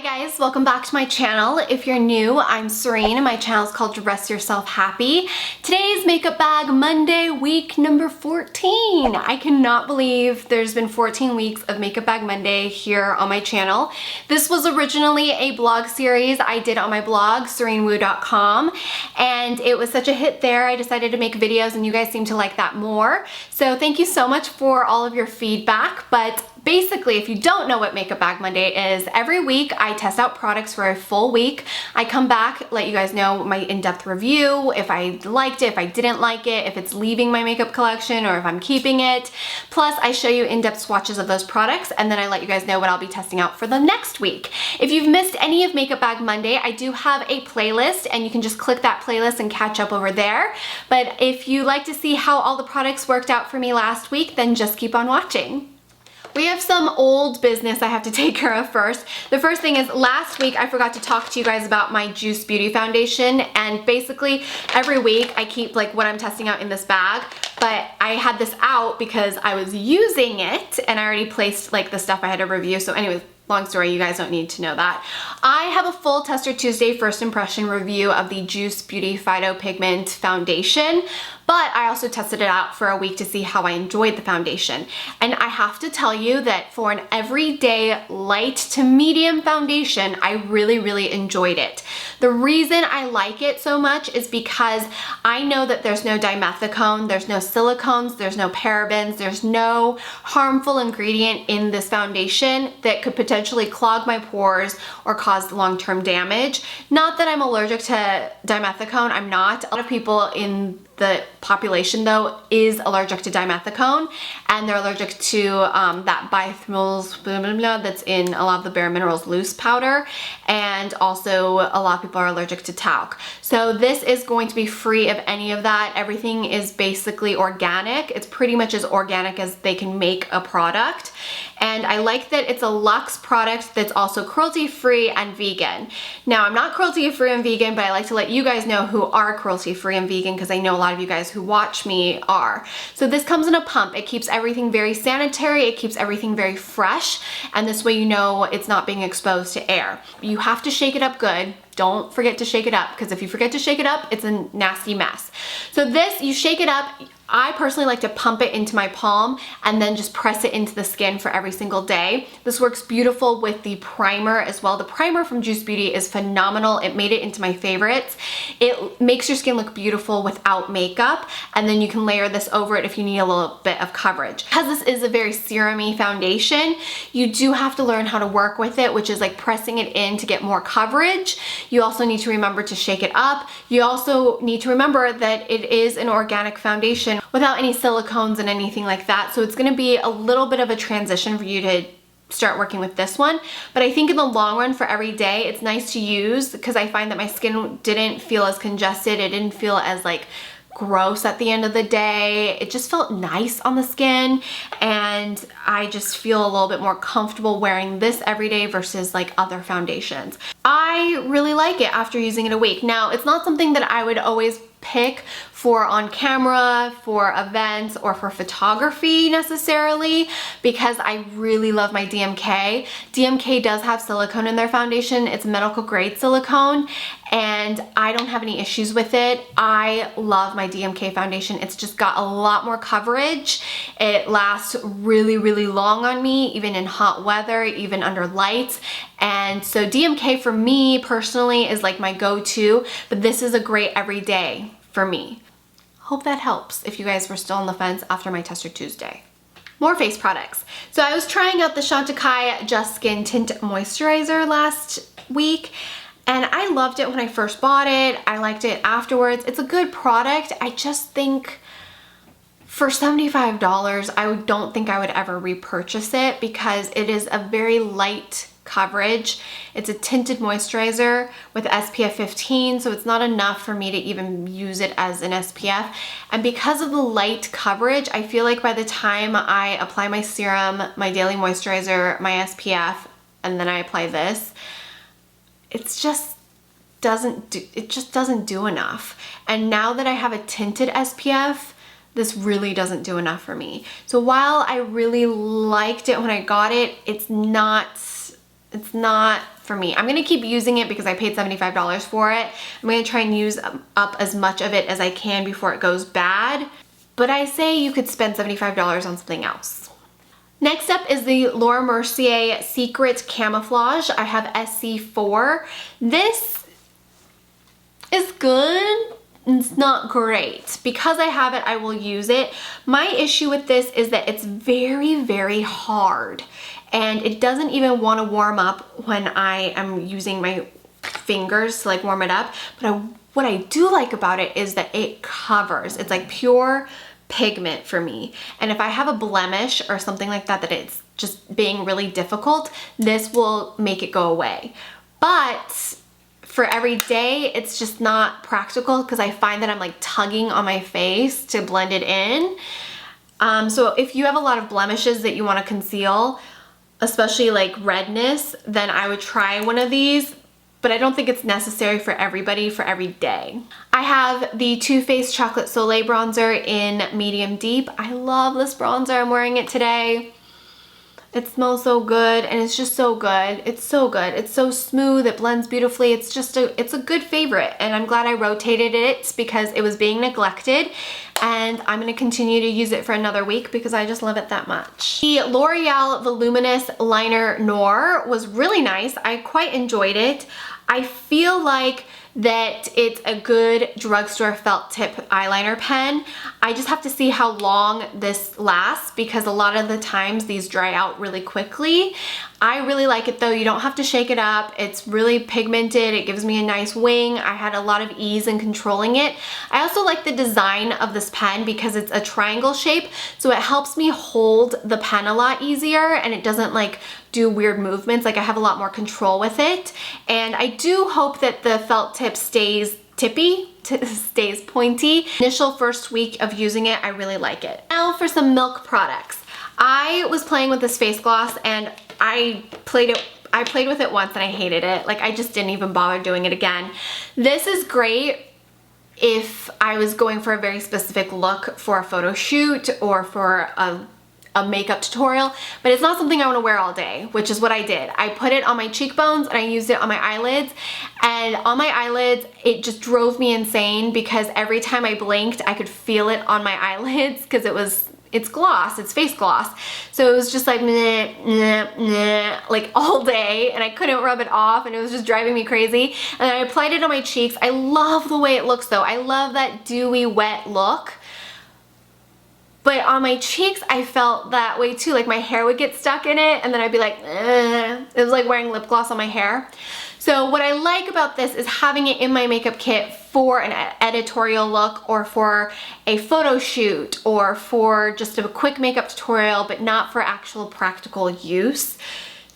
Hi guys, welcome back to my channel. If you're new, I'm Serein and my channel is called Dress Yourself Happy. Today's Makeup Bag Monday, week number 14. I cannot believe there's been 14 weeks of Makeup Bag Monday here on my channel. This was originally a blog series I did on my blog, sereinwoo.com, and it was such a hit there. I decided to make videos and you guys seem to like that more. So thank you so much for all of your feedback. But basically, if you don't know what Makeup Bag Monday is, every week I test out products for a full week. I come back, let you guys know my in-depth review, if I liked it, if I didn't like it, if it's leaving my makeup collection or if I'm keeping it. Plus, I show you in-depth swatches of those products and then I let you guys know what I'll be testing out for the next week. If you've missed any of Makeup Bag Monday, I do have a playlist and you can just click that playlist and catch up over there. But if you like to see how all the products worked out for me last week, then just keep on watching. We have some old business I have to take care of first. The first thing is last week I forgot to talk to you guys about my Juice Beauty Foundation, and basically every week I keep like what I'm testing out in this bag, but I had this out because I was using it and I already placed like the stuff I had to review. So anyways, long story, you guys don't need to know that. I have a full Tester Tuesday first impression review of the Juice Beauty Phyto-Pigment Foundation, but I also tested it out for a week to see how I enjoyed the foundation. And I have to tell you that for an everyday light to medium foundation, I really enjoyed it. The reason I like it so much is because I know that there's no dimethicone, there's no silicones, there's no parabens, there's no harmful ingredient in this foundation that could potentially clog my pores or cause long-term damage. Not that I'm allergic to dimethicone, I'm not. A lot of people in the population though is allergic to dimethicone, and they're allergic to that biphenyls that's in a lot of the Bare Minerals loose powder, and also a lot of people are allergic to talc. So this is going to be free of any of that. Everything is basically organic. It's pretty much as organic as they can make a product, and I like that it's a luxe product that's also cruelty-free and vegan. Now, I'm not cruelty-free and vegan, but I like to let you guys know who are cruelty-free and vegan because I know a lot of you guys who watch me are. So this comes in a pump. It keeps everything very sanitary. It keeps everything very fresh, and this way you know it's not being exposed to air. You have to shake it up good. Don't forget to shake it up, because if you forget to shake it up, it's a nasty mess. So this, you shake it up. I personally like to pump it into my palm and then just press it into the skin for every single day. This works beautiful with the primer as well. The primer from Juice Beauty is phenomenal. It made it into my favorites. It makes your skin look beautiful without makeup, and then you can layer this over it if you need a little bit of coverage. Because this is a very serum-y foundation, you do have to learn how to work with it, which is like pressing it in to get more coverage. You also need to remember to shake it up. You also need to remember that it is an organic foundation without any silicones and anything like that. So it's gonna be a little bit of a transition for you to start working with this one. But I think in the long run for every day, it's nice to use because I find that my skin didn't feel as congested. It didn't feel as like gross at the end of the day. It just felt nice on the skin, and I just feel a little bit more comfortable wearing this every day versus like other foundations. I really like it after using it a week. Now, it's not something that I would always pick for on camera, for events, or for photography necessarily, because I really love my DMK. DMK does have silicone in their foundation. It's medical grade silicone, and I don't have any issues with it. I love my DMK foundation. It's just got a lot more coverage. It lasts really long on me, even in hot weather, even under lights. And so DMK for me personally is like my go-to, but this is a great everyday for me. Hope that helps if you guys were still on the fence after my Tester Tuesday. More face products. So I was trying out the Chantecaille Just Skin Tint Moisturizer last week, and I loved it when I first bought it. I liked it afterwards. It's a good product. I just think for $75, I don't think I would ever repurchase it because it is a very light coverage. It's a tinted moisturizer with SPF 15, so it's not enough for me to even use it as an SPF. And because of the light coverage, I feel like by the time I apply my serum, my daily moisturizer, my SPF, and then I apply this, it just doesn't do enough. And now that I have a tinted SPF, this really doesn't do enough for me. So while I really liked it when I got it, it's not It's not for me. I'm gonna keep using it because I paid $75 for it. I'm gonna try and use up as much of it as I can before it goes bad. But I say you could spend $75 on something else. Next up is the Laura Mercier Secret Camouflage. I have SC4. This is good. It's not great. Because I have it, I will use it. My issue with this is that it's very, very hard. And it doesn't even want to warm up when I am using my fingers to like warm it up. But what I do like about it is that it covers. It's like pure pigment for me. And if I have a blemish or something like that, that it's just being really difficult, this will make it go away. But for every day, it's just not practical because I find that I'm like tugging on my face to blend it in. So if you have a lot of blemishes that you want to conceal, especially like redness, then I would try one of these, but I don't think it's necessary for everybody for every day. I have the Too Faced Chocolate Soleil Bronzer in Medium Deep. I love this bronzer. I'm wearing it today. It smells so good and it's just so good. It's so good. It's so smooth. It blends beautifully. It's just it's a good favorite, and I'm glad I rotated it because it was being neglected, and I'm going to continue to use it for another week because I just love it that much. The L'Oreal Voluminous Liner Noir was really nice. I quite enjoyed it. I feel like that it's a good drugstore felt tip eyeliner pen. I just have to see how long this lasts because a lot of the times these dry out really quickly. I really like it though. You don't have to shake it up. It's really pigmented. It gives me a nice wing. I had a lot of ease in controlling it. I also like the design of this pen because it's a triangle shape, so it helps me hold the pen a lot easier and it doesn't like do weird movements. Like I have a lot more control with it. And I do hope that the felt tip stays tippy, stays pointy. Initial first week of using it, I really like it. Now for some Milk products. I was playing with this face gloss and I played with it once and I hated it. Like I just didn't even bother doing it again. This is great if I was going for a very specific look for a photo shoot or for a makeup tutorial, but it's not something I want to wear all day, which is what I did. I put it on my cheekbones and I used it on my eyelids, and on my eyelids it just drove me insane because every time I blinked I could feel it on my eyelids because it's gloss, it's face gloss. So it was just like meh, meh, meh, like all day, and I couldn't rub it off and it was just driving me crazy. And I applied it on my cheeks. I love the way it looks though. I love that dewy wet look. But on my cheeks, I felt that way too. Like my hair would get stuck in it and then I'd be like, eh. It was like wearing lip gloss on my hair. So what I like about this is having it in my makeup kit for an editorial look or for a photo shoot or for just a quick makeup tutorial, but not for actual practical use.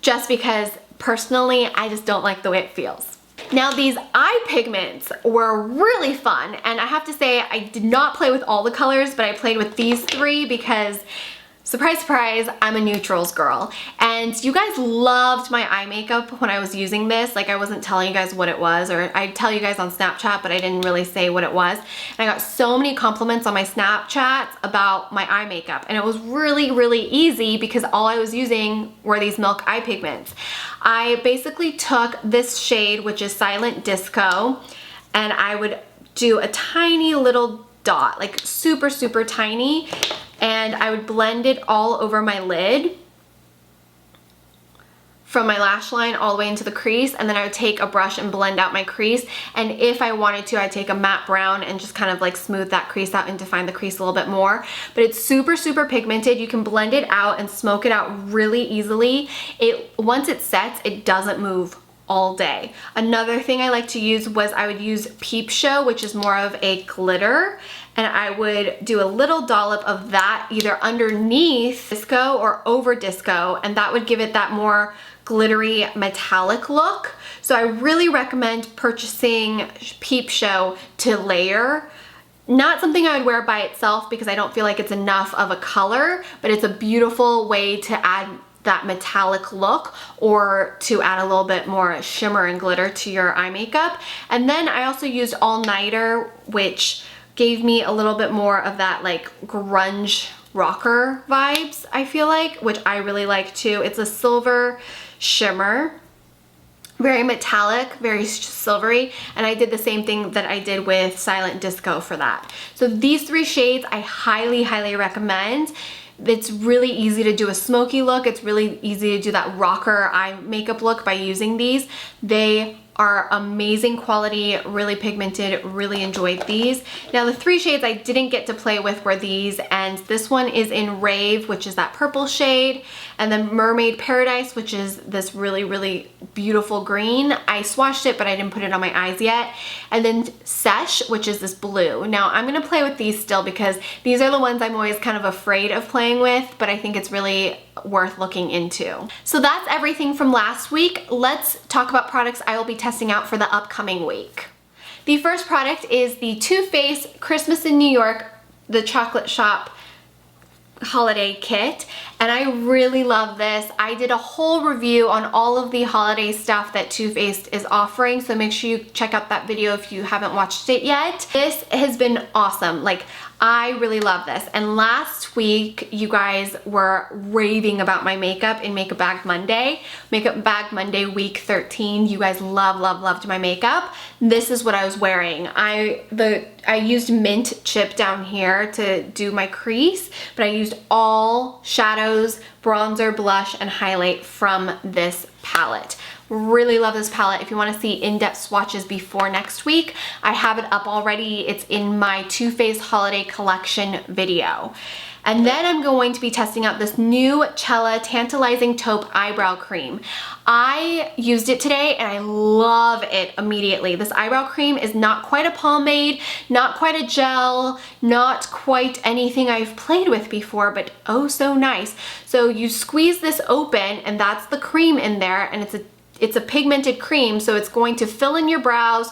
Just because personally, I just don't like the way it feels. Now these eye pigments were really fun, and I have to say I did not play with all the colors, but I played with these three because, surprise, surprise, I'm a neutrals girl. And you guys loved my eye makeup when I was using this. Like I wasn't telling you guys what it was, or I'd tell you guys on Snapchat, but I didn't really say what it was. And I got so many compliments on my Snapchat about my eye makeup. And it was really, really easy because all I was using were these Milk eye pigments. I basically took this shade, which is Silent Disco, and I would do a tiny little dot, like super, super tiny, and I would blend it all over my lid from my lash line all the way into the crease, and then I would take a brush and blend out my crease. And if I wanted to, I'd take a matte brown and just kind of like smooth that crease out and define the crease a little bit more. But it's super, super pigmented. You can blend it out and smoke it out really easily. Once it sets, it doesn't move all day. Another thing I like to use was I would use Peep Show, which is more of a glitter, and I would do a little dollop of that either underneath disco or over disco, and that would give it that more glittery metallic look. So I really recommend purchasing Peep Show to layer. Not something I would wear by itself because I don't feel like it's enough of a color, but it's a beautiful way to add that metallic look or to add a little bit more shimmer and glitter to your eye makeup. And then I also used All Nighter, which gave me a little bit more of that like grunge rocker vibes, I feel like, which I really like too. It's a silver shimmer. very metallic, very silvery, and I did the same thing that I did with Silent Disco for that. So these 3 shades I highly, highly recommend. It's really easy to do a smoky look. It's really easy to do that rocker eye makeup look by using these. They are amazing quality, really pigmented, really enjoyed these. Now the 3 shades I didn't get to play with were these, and this one is in Rave, which is that purple shade, and then Mermaid Paradise, which is this really, really beautiful green. I swatched it, but I didn't put it on my eyes yet. And then Sesh, which is this blue. Now I'm gonna play with these still because these are the ones I'm always kind of afraid of playing with, but I think it's really worth looking into. So that's everything from last week. Let's talk about products I will be testing out for the upcoming week. The first product is the Too Faced Christmas in New York, the Chocolate Shop holiday kit, and I really love this. I did a whole review on all of the holiday stuff that Too Faced is offering, so make sure you check out that video if you haven't watched it yet. This has been awesome. Like, I really love this. And last week, you guys were raving about my makeup in Makeup Bag Monday. Makeup Bag Monday week 13. You guys loved my makeup. This is what I was wearing. I used mint chip down here to do my crease, but I used all shadows, bronzer, blush, and highlight from this palette. Really love this palette. If you want to see in-depth swatches before next week, I have it up already. It's in my Too Faced Holiday Collection video. And then I'm going to be testing out this new Chella Tantalizing Taupe Eyebrow Cream. I used it today and I love it immediately. This eyebrow cream is not quite a pomade, not quite a gel, not quite anything I've played with before, but oh so nice. So you squeeze this open and that's the cream in there, and it's a pigmented cream, so it's going to fill in your brows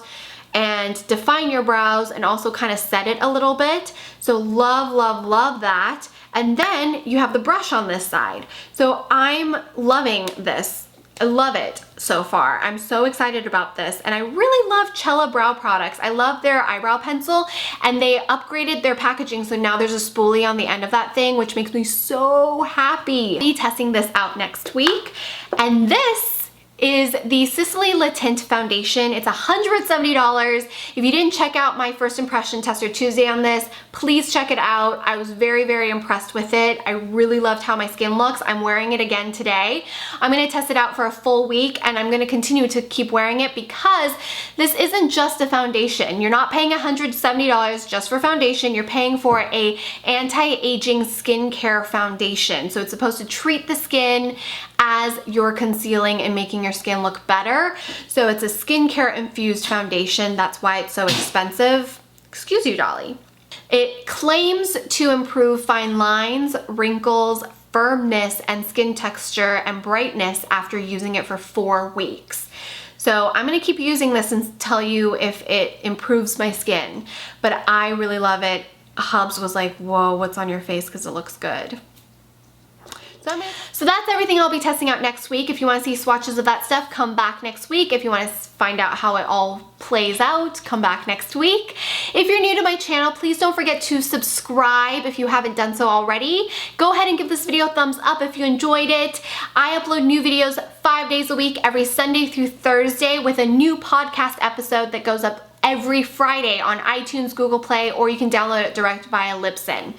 and define your brows and also kind of set it a little bit. So love that. And then you have the brush on this side. So I'm loving this. I love it so far. I'm so excited about this. And I really love Chella brow products. I love their eyebrow pencil, and they upgraded their packaging, so now there's a spoolie on the end of that thing, which makes me so happy. I'll be testing this out next week. And this is the Sisley Le Tint Foundation. It's $170. If you didn't check out my first impression Tester Tuesday on this, please check it out. I was very impressed with it. I really loved how my skin looks. I'm wearing it again today. I'm gonna test it out for a full week, and I'm gonna continue to keep wearing it because this isn't just a foundation. You're not paying $170 just for foundation. You're paying for a anti-aging skincare foundation. So it's supposed to treat the skin as you're concealing and making your skin look better. So it's a skincare infused foundation. That's why it's so expensive. Excuse you, Dolly. It claims to improve fine lines, wrinkles, firmness, and skin texture and brightness after using it for 4 weeks. So I'm gonna keep using this and tell you if it improves my skin, but I really love it. Hubs was like, whoa, what's on your face? Because it looks good. So that's everything I'll be testing out next week. If you want to see swatches of that stuff, come back next week. If you want to find out how it all plays out, come back next week. If you're new to my channel, please don't forget to subscribe if you haven't done so already. Go ahead and give this video a thumbs up if you enjoyed it. I upload new videos 5 days a week, every Sunday through Thursday, with a new podcast episode that goes up every Friday on iTunes, Google Play, or you can download it direct via Libsyn.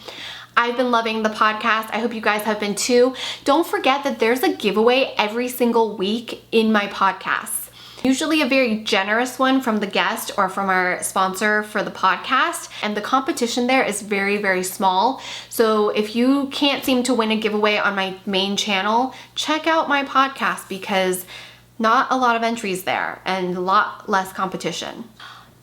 I've been loving the podcast. I hope you guys have been too. Don't forget that there's a giveaway every single week in my podcasts. Usually a very generous one from the guest or from our sponsor for the podcast. And the competition there is very small. So if you can't seem to win a giveaway on my main channel, check out my podcast because not a lot of entries there and a lot less competition.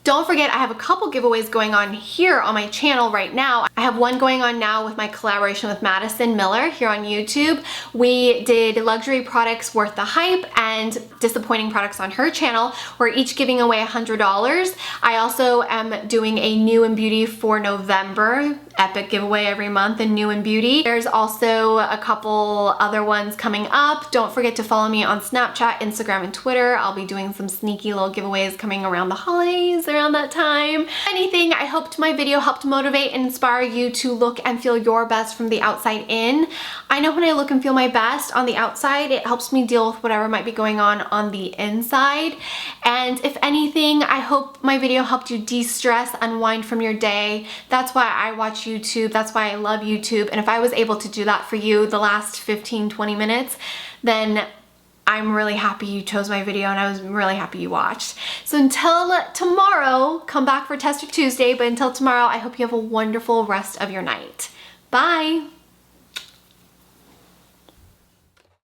Don't forget, I have a couple giveaways going on here on my channel right now. I have one going on now with my collaboration with Madison Miller here on YouTube. We did luxury products worth the hype and disappointing products on her channel. We're each giving away $100. I also am doing a new in beauty for November, epic giveaway every month in New and Beauty. There's also a couple other ones coming up. Don't forget to follow me on Snapchat, Instagram, and Twitter. I'll be doing some sneaky little giveaways coming around the holidays around that time. If anything, I hope my video helped motivate and inspire you to look and feel your best from the outside in. I know when I look and feel my best on the outside, it helps me deal with whatever might be going on the inside. And if anything, I hope my video helped you de-stress, unwind from your day. That's why I watch YouTube. That's why I love YouTube. And if I was able to do that for you the last 15-20 minutes, then I'm really happy you chose my video and I was really happy you watched. So until tomorrow, come back for Tester Tuesday, but until tomorrow, I hope you have a wonderful rest of your night. Bye!